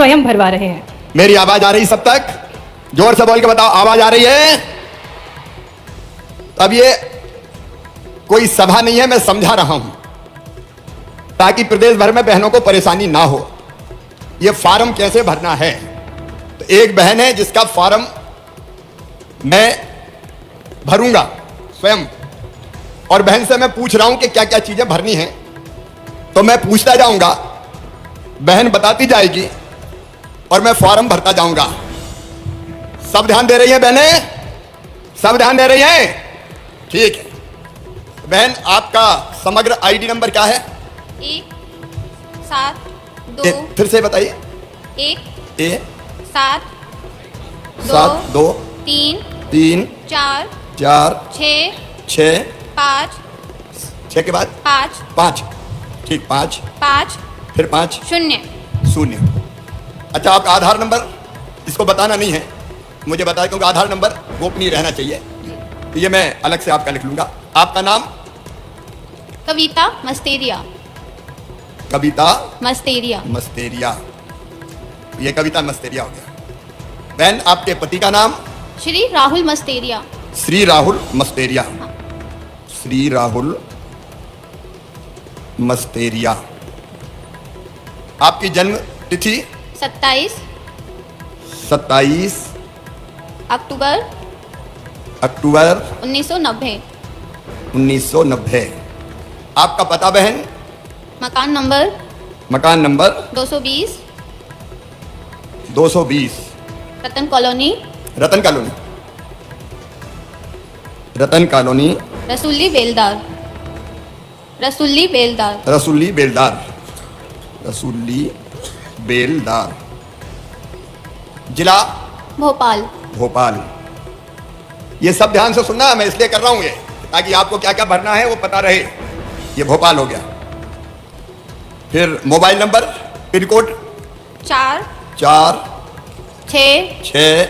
स्वयं भरवा रहे हैं। मेरी आवाज आ रही सब तक? जोर से बोल के बताओ, आवाज आ रही है? अब ये कोई सभा नहीं है, मैं समझा रहा हूं ताकि प्रदेश भर में बहनों को परेशानी ना हो। ये फॉर्म कैसे भरना है, तो एक बहन है जिसका फॉर्म मैं भरूंगा स्वयं, और बहन से मैं पूछ रहा हूं कि क्या क्या चीजें भरनी है, तो मैं पूछता जाऊंगा, बहन बताती जाएगी और मैं फॉर्म भरता जाऊंगा। सब ध्यान दे रही हैं बहनें? सब ध्यान दे रही हैं? ठीक है बहन, आपका समग्र आईडी नंबर क्या है? 1 7 फिर से बताइए। 1 7 2 3 3 4 4 6 6 5 6 के बाद 5 5। ठीक, 5 5 फिर 5 0 0। अच्छा, आपका आधार नंबर इसको बताना नहीं है, मुझे बताया, क्योंकि आधार नंबर गोपनीय रहना चाहिए, तो ये मैं अलग से आपका लिख लूंगा। आपका नाम? कविता मस्तेरिया। कविता मस्तेरिया। मस्तेरिया। ये कविता मस्तेरिया हो गया। बहन, आपके पति का नाम? श्री राहुल मस्तेरिया। श्री राहुल मस्तेरिया। श्री राहुल मस्तेरिया। आपकी जन्म तिथि? 27 अक्टूबर अक्टूबर 1990। 1990। आपका पता बहन? मकान नंबर मकान नंबर 220 220 रतन कॉलोनी, रतन कॉलोनी। रतन कॉलोनी, रसूली बेलदार। रसूली बेलदार। रसूली बेलदार। रसूली बेलदार। जिला? भोपाल। भोपाल। ये सब ध्यान से सुनना, मैं इसलिए कर रहा हूं ये, ताकि आपको क्या क्या भरना है वो पता रहे। ये भोपाल हो गया। फिर मोबाइल नंबर, पिन कोड? 4 4 6 6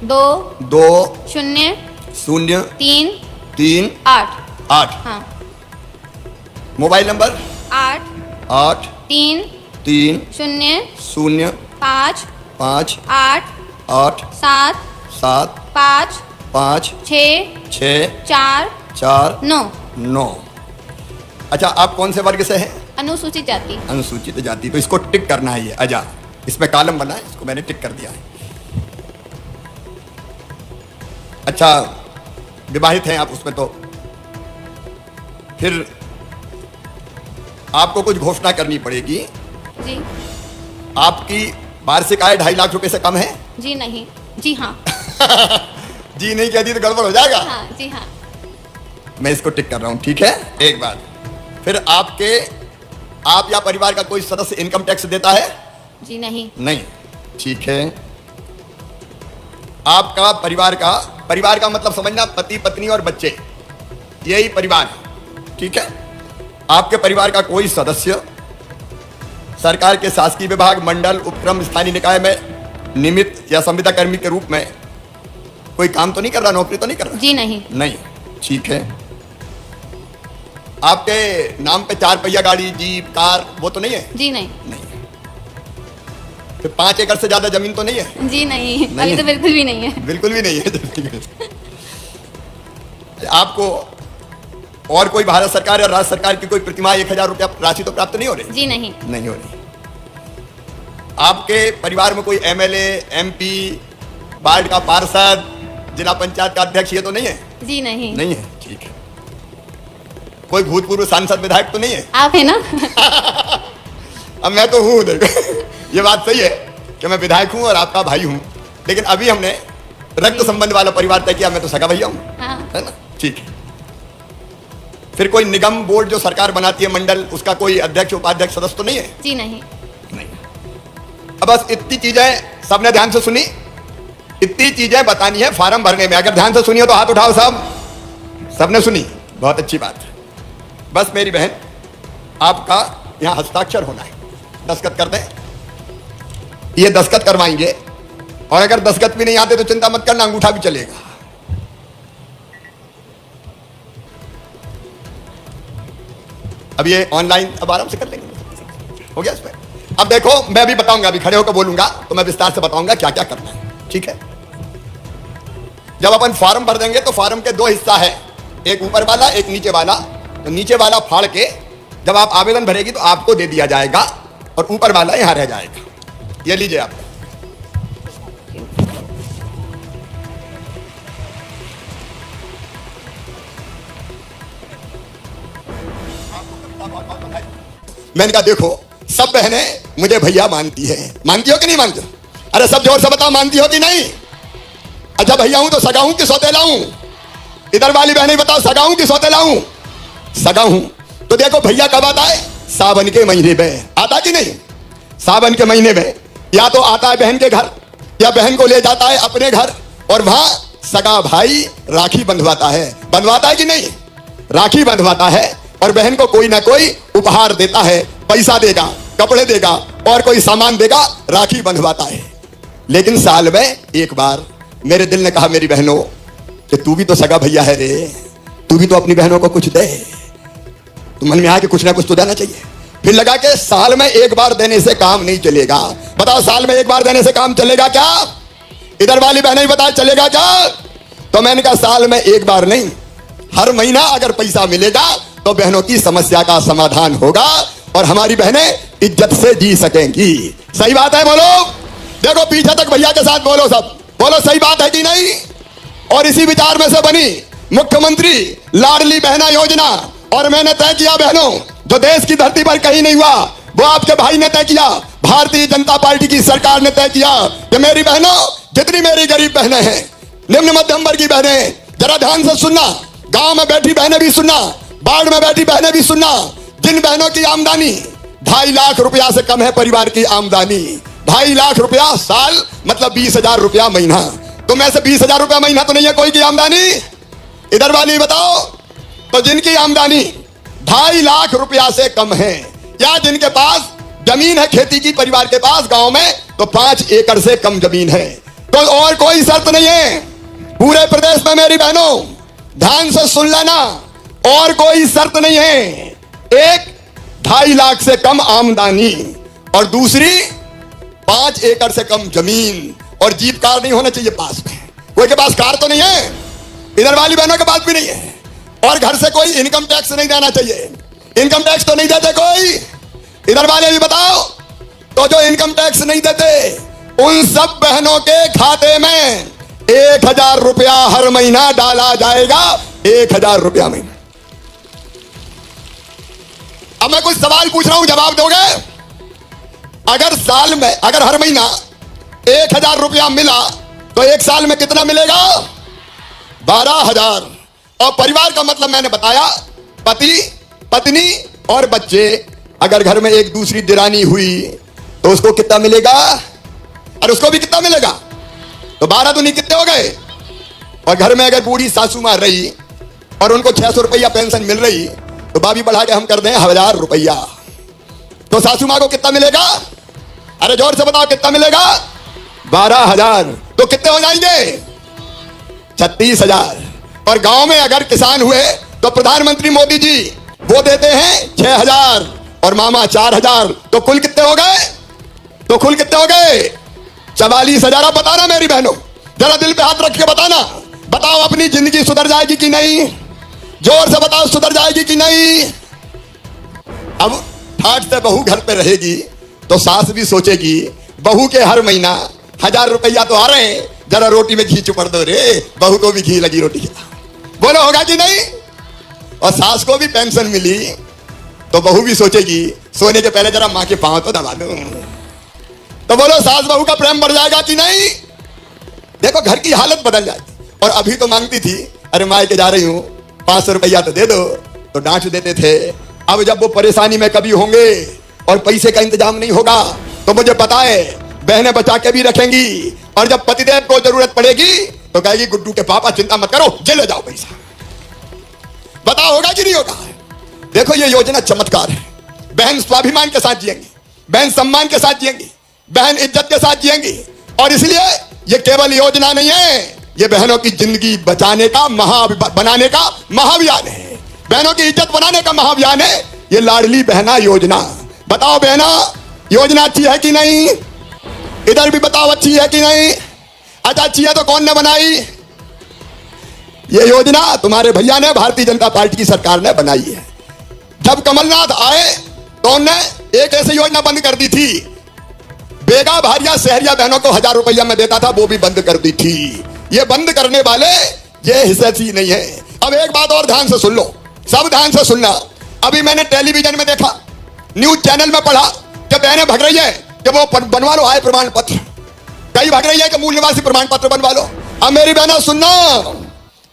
2 2 0 0 3 3 8। 8। हाँ, मोबाइल नंबर? 8 8 3 3 0 0 5 5 8 8 7 7 5 5 6 6 4 4 9। 9। अच्छा, आप कौन से वर्ग से हैं? अनुसूचित जाति। अनुसूचित जाति। तो इसको टिक करना है, ये अजा, इसमें कॉलम बना है, इसको मैंने टिक कर दिया है। अच्छा, विवाहित हैं आप उसमें, तो फिर आपको कुछ घोषणा करनी पड़ेगी। जी आपकी वार्षिक आय 2.5 लाख रुपए से कम है? जी नहीं। जी हाँ। जी नहीं कहती तो गड़बड़ हो जाएगा। हाँ जी हाँ। मैं इसको टिक कर रहा हूं, ठीक है। एक बात, फिर आप या परिवार का कोई सदस्य इनकम टैक्स देता है? जी नहीं। नहीं, ठीक है। आपका परिवार का मतलब समझना, पति पत्नी और बच्चे, यही परिवार है, ठीक है। आपके परिवार का कोई सदस्य सरकार के शासकीय विभाग, मंडल, उपक्रम, स्थानीय निकाय में निमित्त या संविदा कर्मी के रूप में कोई काम तो नहीं कर रहा, नौकरी तो नहीं कर रहा? जी नहीं। नहीं, ठीक है। आपके नाम पे 4 पहिया गाड़ी, जीप, कार, वो तो नहीं है? जी नहीं। नहीं। फिर 5 एकड़ से ज्यादा जमीन तो नहीं है? जी नहीं, नहीं अभी तो बिल्कुल भी नहीं है। बिल्कुल भी नहीं है। आपको और कोई भारत सरकार या राज्य सरकार की कोई प्रतिमाह 1000 रुपया राशि तो प्राप्त नहीं हो रही? जी नहीं। नहीं हो रही। आपके परिवार में कोई एमएलए, एमपी, वार्ड का पार्षद, जिला पंचायत का अध्यक्ष, ये तो नहीं है? जी नहीं। नहीं है, ठीक है। कोई भूतपूर्व सांसद, विधायक तो नहीं है? आप है ना? अब मैं तो हूं, देखो ये बात सही है कि मैं विधायक हूं और आपका भाई हूं, लेकिन अभी हमने रक्त संबंध वाला परिवार तय किया, मैं तो सगा भैया हूं। हाँ। है ना, ठीक है। फिर कोई निगम, बोर्ड जो सरकार बनाती है, मंडल, उसका कोई अध्यक्ष, उपाध्यक्ष, सदस्य तो नहीं है? जी नहीं। नहीं। अब बस इतनी चीजें सबने ध्यान से सुनी, इतनी चीजें बतानी है फॉर्म भरने में। अगर ध्यान से सुनिए तो हाथ उठाओ सब। सबने सुनी, बहुत अच्छी बात है। बस मेरी बहन, आपका यहां हस्ताक्षर होना है, दस्तखत कर दें। ये दस्तखत करवाएंगे, और अगर दस्तखत भी नहीं आते तो चिंता मत करना, अंगूठा भी चलेगा। अब ये ऑनलाइन अब आराम से कर लेंगे, हो गया इसमें। अब देखो, मैं अभी बताऊंगा, अभी खड़े होकर बोलूंगा तो मैं विस्तार से बताऊंगा क्या क्या करना है, ठीक है। जब अपन फॉर्म भर देंगे तो फॉर्म के दो हिस्सा है, एक ऊपर वाला एक नीचे वाला। तो नीचे वाला फाड़ के जब आप आवेदन भरेगी तो आपको दे दिया जाएगा और ऊपर वाला यहां रह जाएगा। ये लीजिए आप। मैंने कहा देखो, सब बहनें मुझे भैया मानती है, मानती हो कि नहीं मानती हो? अरे सब जोर से बताओ, मानती हो कि नहीं? अच्छा भैया हूं तो सगा हूं कि सौतेला हूं? इधर वाली बहनें बताओ, सगा हूं कि सौतेला हूं? सगा हूं। तो देखो भैया कब आता है? सावन के महीने में आता कि नहीं? सावन के महीने में या तो आता है बहन के घर, या बहन को ले जाता है अपने घर और वहां सगा भाई राखी बंधवाता है। बंधवाता है कि नहीं? राखी बंधवाता है और बहन को कोई ना कोई उपहार देता है, पैसा देगा, कपड़े देगा और कोई सामान देगा, राखी बंधवाता है। लेकिन साल में एक बार मेरे दिल ने कहा, मेरी बहनों कि तू भी तो सगा भैया है रे, तू भी तो अपनी बहनों को कुछ दे। तो मन में आया कि कुछ ना कुछ तो देना चाहिए। फिर लगा कि साल में एक बार देने से काम नहीं चलेगा। बताओ साल में एक बार देने से काम चलेगा क्या? इधर वाली बहनें बताओ चलेगा क्या? तो मैंने कहा साल में एक बार नहीं, हर महीना अगर पैसा मिलेगा तो बहनों की समस्या का समाधान होगा और हमारी बहनें इज्जत से जी सकेंगी। सही बात है? बोलो। देखो पीछे तक भैया के साथ बोलो, सब बोलो सही बात है कि नहीं? और इसी विचार में से बनी मुख्यमंत्री लाडली बहना योजना। और मैंने तय किया बहनों, जो देश की धरती पर कहीं नहीं हुआ वो आपके भाई ने तय किया, भारतीय जनता पार्टी की सरकार ने तय किया कि मेरी बहनों, जितनी मेरी गरीब बहनें हैं, निम्न मध्यम वर्ग की बहनें, जरा ध्यान से सुनना, गांव में बैठी बहनें भी सुनना, बाढ़ में बैठी बहनें भी सुनना, जिन बहनों की आमदनी 2.5 लाख रुपया से कम है, परिवार की आमदनी 2.5 लाख रुपया साल मतलब 20,000 रुपया महीना। तो में से 20,000 रुपया महीना तो नहीं है कोई की आमदनी? इधर वाली बताओ। तो जिनकी आमदनी 2.5 लाख रुपया से कम है या जिनके पास जमीन है खेती की, परिवार के पास गांव में तो 5 एकड़ से कम जमीन है, तो और कोई शर्त नहीं है पूरे प्रदेश में। मेरी बहनों ध्यान से सुन लेना, और कोई शर्त नहीं है। एक 2.5 लाख से कम आमदनी और दूसरी 5 एकड़ से कम जमीन, और जीप कार नहीं होना चाहिए पास में। कोई के पास कार तो नहीं है, इधर वाली बहनों के पास भी नहीं है। और घर से कोई इनकम टैक्स नहीं देना चाहिए, इनकम टैक्स तो नहीं देते कोई। इधर वाले भी बताओ। तो जो इनकम टैक्स नहीं देते उन सब बहनों के खाते में 1,000 रुपया हर महीना डाला जाएगा। 1,000 रुपया महीना। अब मैं कुछ सवाल पूछ रहा हूं, जवाब दोगे? अगर साल में, अगर हर महीना 1,000 रुपया मिला तो एक साल में कितना मिलेगा? 12,000। और परिवार का मतलब मैंने बताया, पति, पत्नी और बच्चे। अगर घर में एक दूसरी दिरानी हुई तो उसको कितना मिलेगा? और उसको भी कितना मिलेगा? तो 12 दूनी कितने हो गए? और घर में अगर बूढ़ी सासू मां रही और उनको 600 रुपया पेंशन मिल रही तो भाभी बढ़ा के हम कर दें 1,000 रुपया, तो सासू मां को कितना मिलेगा? अरे जोर से बताओ कितना मिलेगा? 12,000। तो कितने हो जाएंगे? 36,000। और गांव में अगर किसान हुए तो प्रधानमंत्री मोदी जी वो देते हैं 6,000 और मामा 4,000। तो कुल कितने हो गए? तो कुल कितने हो गए? 44,000। आप बताना मेरी बहनों, जरा दिल पे हाथ रख के बताना। बताओ अपनी जिंदगी सुधर जाएगी कि नहीं? जोर से बताओ सुधर जाएगी कि नहीं? अब ठाठ से बहू घर पे रहेगी तो सास भी सोचेगी बहू के हर महीना 1,000 रुपया तो आ रहे हैं, जरा रोटी में घी चुपड़ दो रे, बहू को भी घी लगी रोटी का। बोलो होगा कि नहीं? और सास को भी पेंशन मिली तो बहू भी सोचेगी सोने के पहले जरा मां के पांव तो दबा दूं। तो बोलो सास बहू का प्रेम बढ़ जाएगा कि नहीं? देखो घर की हालत बदल जाती। और अभी तो मांगती थी, अरे माँ के जा रही हूं 500 रुपया तो दे दो, तो डांट देते थे। अब जब वो परेशानी में कभी होंगे और पैसे का इंतजाम नहीं होगा तो मुझे पता है बहनें बचा के भी रखेंगी। और जब पतिदेव को जरूरत पड़ेगी तो कहेगी गुड्डू के पापा चिंता मत करो, जे ले जाओ पैसा। बताओ होगा कि नहीं होगा? देखो ये योजना चमत्कार है। बहन स्वाभिमान के साथ जिएंगी, बहन सम्मान के साथ जिएंगी, बहन इज्जत के साथ जिएंगी। और इसलिए ये केवल योजना नहीं है, ये बहनों की जिंदगी बचाने का बनाने का महाअभियान है, बहनों की इज्जत बनाने का महाअभियान है ये लाडली बहना योजना। बताओ बहना, योजना अच्छी है कि नहीं? इधर भी बताओ अच्छी है कि नहीं? अच्छा अच्छी है तो कौन ने बनाई? ये योजना तुम्हारे भैया ने, भारतीय जनता पार्टी की सरकार ने बनाई है। जब कमलनाथ आए तो उन्होंने एक ऐसी योजना बंद कर दी थी, बेगा भारिया शहरिया बहनों को 1000 रुपया में देता था, वो भी बंद कर दी थी। ये बंद करने वाले ये हिस्सेदारी नहीं है। अब एक बात और ध्यान से सुन लो, सब ध्यान से सुनना। अभी मैंने टेलीविजन में देखा, न्यूज चैनल में पढ़ा कि बहनें भग रही है कि वो बनवा लो आय प्रमाण पत्र, कई भग रही है कि मूल निवासी प्रमाण पत्र बनवा लो। अब मेरी बहनों सुनना,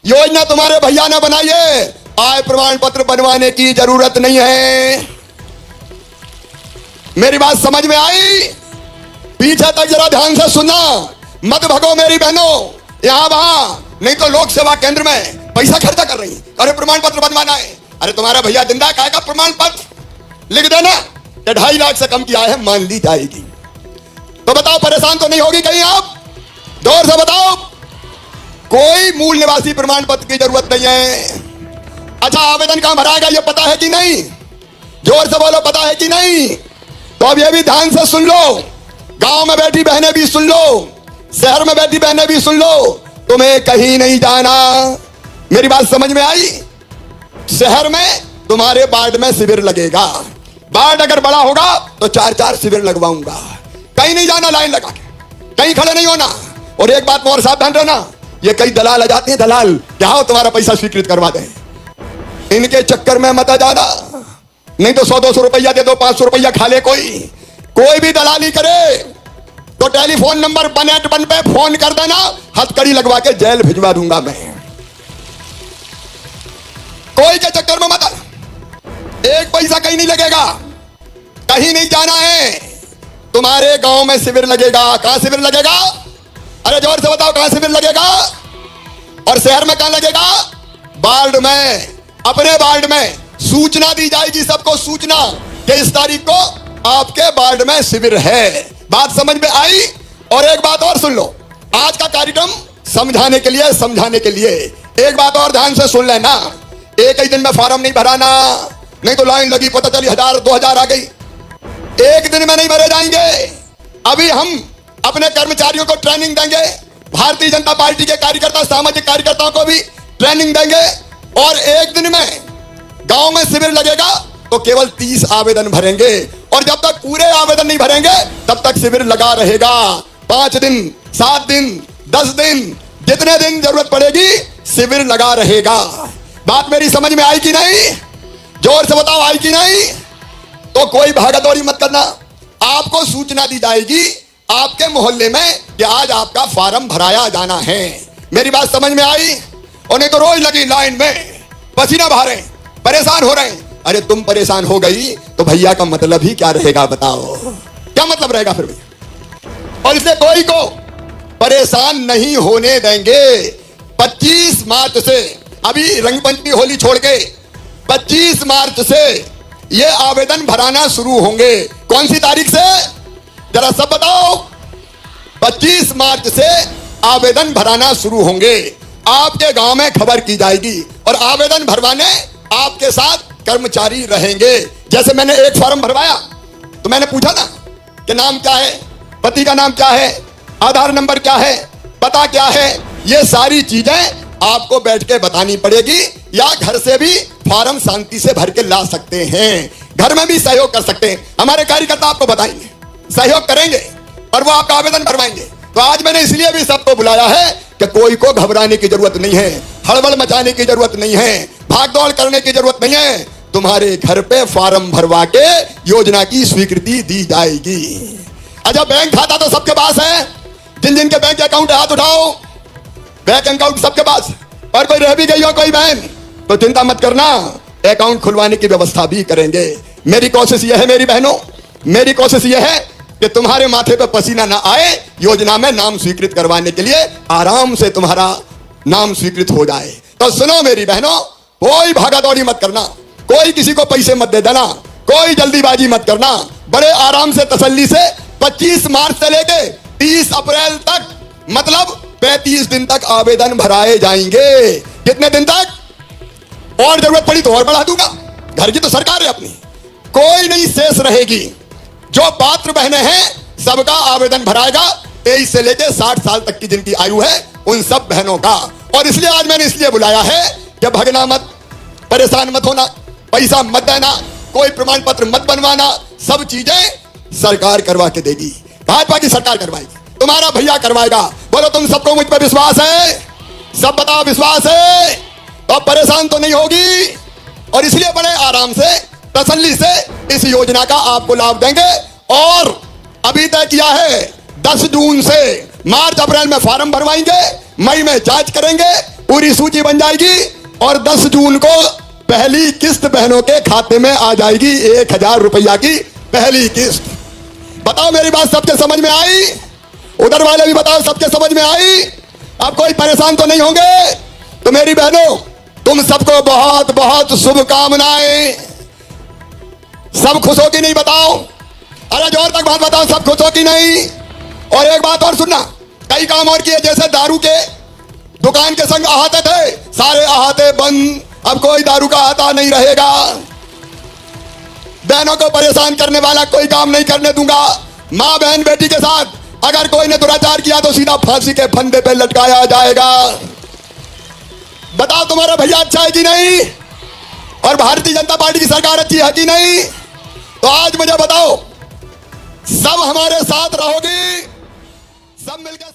योजना तुम्हारे भैया ने बनाई है, आय प्रमाण पत्र बनवाने की जरूरत नहीं है। मेरी बात समझ में आई? पीछे तक जरा ध्यान से सुनना, मत भगो मेरी बहनों यहां वहां, नहीं तो लोक सेवा केंद्र में पैसा खर्चा कर रही, अरे प्रमाण पत्र बनवाना है। अरे तुम्हारा भैया जिंदा का प्रमाण पत्र लिख देना कि 2.5 लाख से कम की आय है, मान ली जाएगी। तो बताओ परेशान तो नहीं होगी कहीं आप? जोर से बताओ। कोई मूल निवासी प्रमाण पत्र की जरूरत नहीं है। अच्छा आवेदन कहां भराएगा ये पता है कि नहीं? जोर से बोलो, पता है कि नहीं? तो अब ये भी ध्यान से सुन लो, गांव में बैठी बहनें भी सुन लो, शहर में बैठी बहनें भी सुन लो, तुम्हें कहीं नहीं जाना। मेरी बात समझ में आई? शहर में तुम्हारे वार्ड में शिविर लगेगा, वार्ड अगर बड़ा होगा तो 4-4 शिविर लगवाऊंगा। कहीं नहीं जाना, लाइन लगा के कहीं खड़े नहीं होना। और एक बात में और सावधान रहना, ये कई दलाल आ जाते हैं, दलाल क्या हो तुम्हारा पैसा स्वीकृत करवा दें, इनके चक्कर में मत आ जाना। नहीं तो 100-200 रुपया दे दो, 500 रुपया खा ले कोई भी दलाली करे तो टेलीफोन नंबर 181 पे फोन कर देना, हथकड़ी लगवा के जेल भिजवा दूंगा मैं। कोई के चक्कर में मत आना, एक पैसा कहीं नहीं लगेगा, कहीं नहीं जाना है। तुम्हारे गांव में शिविर लगेगा। कहां शिविर लगेगा? अरे जोर से बताओ, कहां शिविर लगेगा? और शहर में कहां लगेगा? वार्ड में, अपने वार्ड में सूचना दी जाएगी, सबको सूचना कि इस तारीख को आपके वार्ड में शिविर है। बात समझ में आई? और एक बात और सुन लो, आज का कार्यक्रम समझाने के लिए, समझाने के लिए एक बात और ध्यान से सुन लेना, एक ही दिन में फॉर्म नहीं भराना, नहीं तो लाइन लगी, पता चली 1000-2000 आ गई। एक दिन में नहीं भरे जाएंगे। अभी हम अपने कर्मचारियों को ट्रेनिंग देंगे, भारतीय जनता पार्टी के कार्यकर्ता, सामाजिक कार्यकर्ताओं को भी ट्रेनिंग देंगे, और एक दिन में गांव में शिविर लगेगा तो केवल 30 आवेदन भरेंगे, और जब तक पूरे आवेदन नहीं भरेंगे तब तक शिविर लगा रहेगा। 5 दिन, 7 दिन, 10 दिन, जितने दिन जरूरत पड़ेगी शिविर लगा रहेगा। बात मेरी समझ में आई कि नहीं? जोर से बताओ, आई कि नहीं? तो कोई भागदौड़ी मत करना, आपको सूचना दी जाएगी आपके मोहल्ले में कि आज आपका फॉर्म भराया जाना है। मेरी बात समझ में आई? और नहीं तो रोज लगी लाइन में, पसीना बहा रहे, परेशान हो रहे हैं। अरे तुम परेशान हो गई तो भैया का मतलब ही क्या रहेगा? बताओ क्या मतलब रहेगा फिर भैया? और इसलिए कोई को परेशान नहीं होने देंगे। 25 मार्च से, अभी रंगपंचमी होली छोड़ के 25 मार्च से ये आवेदन भराना शुरू होंगे। कौन सी तारीख से? जरा सब बताओ। 25 मार्च से आवेदन भराना शुरू होंगे। आपके गांव में खबर की जाएगी और आवेदन भरवाने आपके साथ कर्मचारी रहेंगे। जैसे मैंने एक फॉर्म भरवाया तो मैंने पूछा ना कि नाम क्या है, पति का नाम क्या है, आधार नंबर क्या है, पता क्या है, ये सारी चीजें आपको बैठ के बतानी पड़ेगी, या घर से भी फॉर्म शांति से भर के ला सकते हैं, घर में भी सहयोग कर सकते हैं। हमारे कार्यकर्ता आपको बताएंगे, सहयोग करेंगे और वो आपका आवेदन भरवाएंगे। तो आज मैंने इसलिए भी सबको बुलाया है कि कोई को घबराने की जरूरत नहीं है, हड़बड़ मचाने की जरूरत नहीं है, भागदौड़ करने की जरूरत नहीं है। तुम्हारे घर पे फॉर्म भरवा के योजना की स्वीकृति दी जाएगी। अच्छा बैंक खाता तो सबके पास है, जिन जिन के बैंक अकाउंट है हाथ उठाओ। बैंक अकाउंट सबके पास, और कोई रह भी गई हो कोई बहन तो चिंता मत करना, अकाउंट खुलवाने की व्यवस्था भी करेंगे। मेरी कोशिश यह है मेरी बहनों, मेरी कोशिश यह है कि तुम्हारे माथे पे पसीना ना आए, योजना में नाम स्वीकृत करवाने के लिए आराम से तुम्हारा नाम स्वीकृत हो जाए। तो सुनो मेरी बहनों, कोई भागादौड़ी मत करना, कोई किसी को पैसे मत दे देना, कोई जल्दीबाजी मत करना, बड़े आराम से तसल्ली से 25 मार्च से लेके 30 अप्रैल तक, मतलब 35 दिन तक आवेदन भराए जाएंगे। कितने दिन तक? और जरूरत पड़ी तो और बढ़ा दूंगा, घर की तो सरकार है अपनी, कोई नहीं शेष रहेगी। जो पात्र बहनें हैं सबका आवेदन भराएगा। 23 से लेकर 60 साल तक की जिनकी आयु है उन सब बहनों का। और इसलिए आज मैंने इसलिए बुलाया है कि भगना मत, परेशान मत होना, पैसा मत देना, कोई प्रमाण पत्र मत बनवाना, सब चीजें सरकार करवा के देगी। भाजपा की सरकार करवाएगी, तुम्हारा भैया करवाएगा। बोलो तुम सबको मुझ पर विश्वास है? सब बताओ विश्वास है? तो परेशान तो नहीं होगी। और इसलिए बड़े आराम से तसल्ली से इस योजना का आपको लाभ देंगे। और अभी तय किया है 10 जून से मार्च अप्रैल में फॉर्म भरवाएंगे, मई में जांच करेंगे, पूरी सूची बन जाएगी और 10 जून को पहली किस्त बहनों के खाते में आ जाएगी। 1000 रुपया की पहली किस्त। बताओ मेरी बात सबके समझ में आई? उधर वाले भी बताओ सबके समझ में आई? अब कोई परेशान तो नहीं होंगे? तो मेरी बहनों तुम सबको बहुत बहुत शुभकामनाएं। सब खुश हो कि नहीं बताओ? अरे जोर तक बात बताओ, सब खुश हो कि नहीं? और एक बात और सुनना, कई काम और किए, जैसे दारू के दुकान के संग अहाते थे, सारे अहाते बंद, अब कोई दारू का अहाता नहीं रहेगा। बहनों को परेशान करने वाला कोई काम नहीं करने दूंगा। मां बहन बेटी के साथ अगर कोई ने दुराचार किया तो सीधा फांसी के फंदे पे लटकाया जाएगा। बताओ तुम्हारा भैया अच्छा है कि नहीं? और भारतीय जनता पार्टी की सरकार अच्छी है कि नहीं? तो आज मुझे बताओ, सब हमारे साथ रहोगी? सब मिलकर